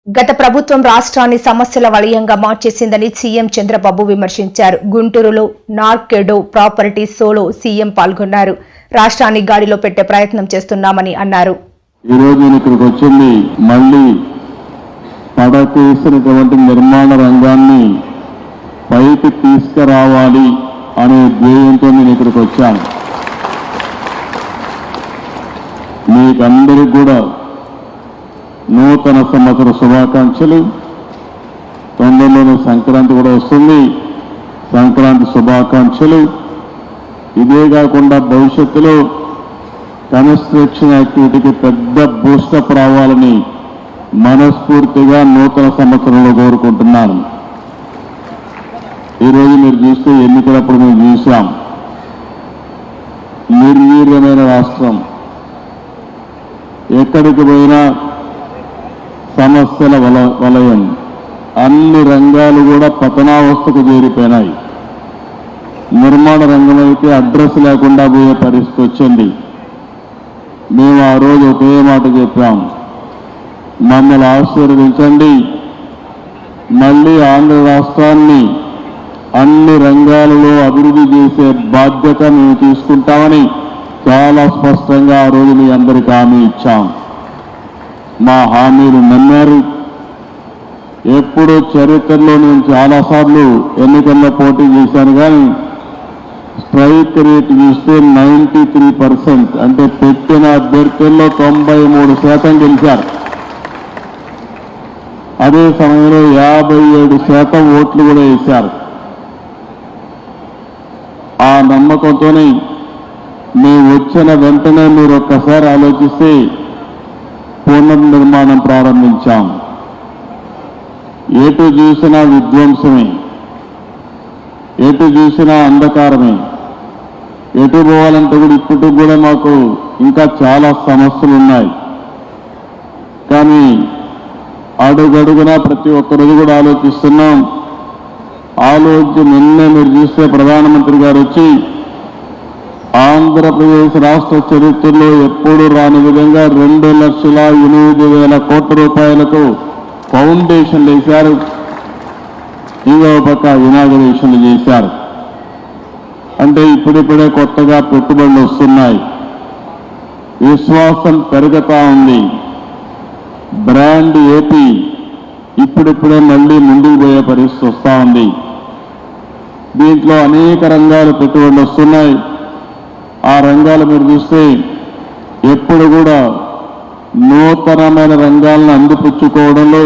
గత ప్రభుత్వం రాష్ట్రాన్ని సమస్యల వలయంగా మార్చేసిందని సీఎం చంద్రబాబు విమర్శించారు. గుంటూరులో నార్కెడో ప్రాపర్టీ సోలో సీఎం పాల్గొన్నారు. రాష్ట్రాన్ని గాడిలో పెట్టే ప్రయత్నం చేస్తున్నామని అన్నారు. ఈ రోజు ఇక్కడికి వచ్చింది మళ్ళీ పడకేసినటువంటి నిర్మాణ రంగాన్ని పైకి తీసుకురావాలి అనే ధ్యేయంతో నేను ఇక్కడికి వచ్చాను. మీకందరికీ కూడా నూతన సంవత్సర శుభాకాంక్షలు. తొందరలోనే సంక్రాంతి కూడా వస్తుంది. సంక్రాంతి శుభాకాంక్షలు. ఇదే కాకుండా భవిష్యత్తులో కన్స్ట్రక్షన్ యాక్టివిటీకి పెద్ద బూస్టప్ రావాలని మనస్ఫూర్తిగా నూతన సంవత్సరంలో కోరుకుంటున్నాను. ఈరోజు మీరు చూస్తే ఎన్నికలప్పుడు మేము చూసాం, నిర్వీర్యమైన రాష్ట్రం, ఎక్కడికి పోయినా సమస్యల వలయం, అన్ని రంగాలు కూడా పతనావస్థకు చేరిపోయినాయి. నిర్మాణ రంగం అయితే అడ్రస్ లేకుండా పోయే పరిస్థితి వచ్చింది. మేము ఆ రోజు ఒకే మాట చెప్పాం, మమ్మల్ని ఆశీర్వదించండి, మళ్ళీ ఆంధ్ర రాష్ట్రాన్ని అన్ని రంగాలలో అభివృద్ధి చేసే బాధ్యత మేము తీసుకుంటామని చాలా స్పష్టంగా ఆ రోజు మీ అందరికీ హామీ ఇచ్చాం. మా హామీలు నమ్మారు. ఎప్పుడూ చరిత్రలో నేను చాలాసార్లు ఎన్నికల్లో పోటీ చేశాను, కానీ స్ట్రైక్ రేట్ చూస్తే 93%, అంటే పెట్టిన అభ్యర్థుల్లో 93% గెలిచారు. అదే సమయంలో 57% ఓట్లు కూడా వేశారు. ఆ నమ్మకంతోనే మేము వచ్చిన వెంటనే మీరు ఒక్కసారి ఆలోచిస్తే పునర్నిర్మాణం ప్రారంభించాం. ఎటు చూసినా విధ్వంసమే, ఎటు చూసినా అంధకారమే. ఎటు పోవాలంటే కూడా ఇప్పటికి కూడా మాకు ఇంకా చాలా సమస్యలు ఉన్నాయి. కానీ అడుగడుగునా ప్రతి ఒక్కరోజు కూడా ఆలోచిస్తున్నాం. ఆలోచించి నిన్నే మీరు చూస్తే ప్రధానమంత్రి గారు వచ్చి ఆంధ్రప్రదేశ్ రాష్ట్ర చరిత్రలో ఎప్పుడూ రాని విధంగా 2,08,000 కోట్ల రూపాయలకు ఫౌండేషన్లు వేశారు. ఇంకో పక్క ఇనాగరేషన్లు చేశారు. అంటే ఇప్పుడిప్పుడే కొత్తగా పెట్టుబడులు వస్తున్నాయి. విశ్వాసం పెరుగుతా ఉంది. బ్రాండ్ ఏపీ ఇప్పుడిప్పుడే మళ్ళీ ముందుకు పోయే పరిస్థితి వస్తూ ఉంది. దీంట్లో అనేక రంగాలు పెట్టుబడులు వస్తున్నాయి. ఆ రంగాలు మీరు చూస్తే ఎప్పుడు కూడా నూతనమైన రంగాలను అందిపుచ్చుకోవడంలో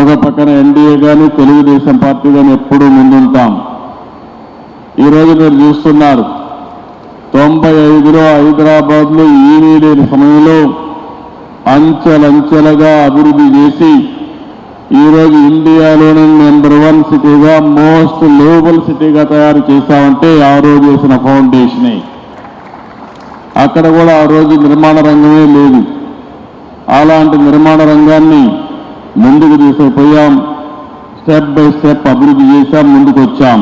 ఒక పక్కన ఎన్డీఏ కానీ తెలుగుదేశం పార్టీ కానీ ఎప్పుడూ ముందుంటాం. ఈరోజు మీరు చూస్తున్నారు, 95లో హైదరాబాద్లో ఏమీ లేని సమయంలో అంచెలంచెలుగా అభివృద్ధి చేసి ఈరోజు ఇండియాలోనే నెంబర్ 1 సిటీగా, మోస్ట్ గ్లోబల్ సిటీగా తయారు చేశామంటే ఆ రోజు వేసిన ఫౌండేషనే. అక్కడ కూడా ఆ రోజు నిర్మాణ రంగమే లేదు. అలాంటి నిర్మాణ రంగాన్ని ముందుకు తీసుకుపోయాం. స్టెప్ బై స్టెప్ అభివృద్ధి చేశాం, ముందుకు వచ్చాం.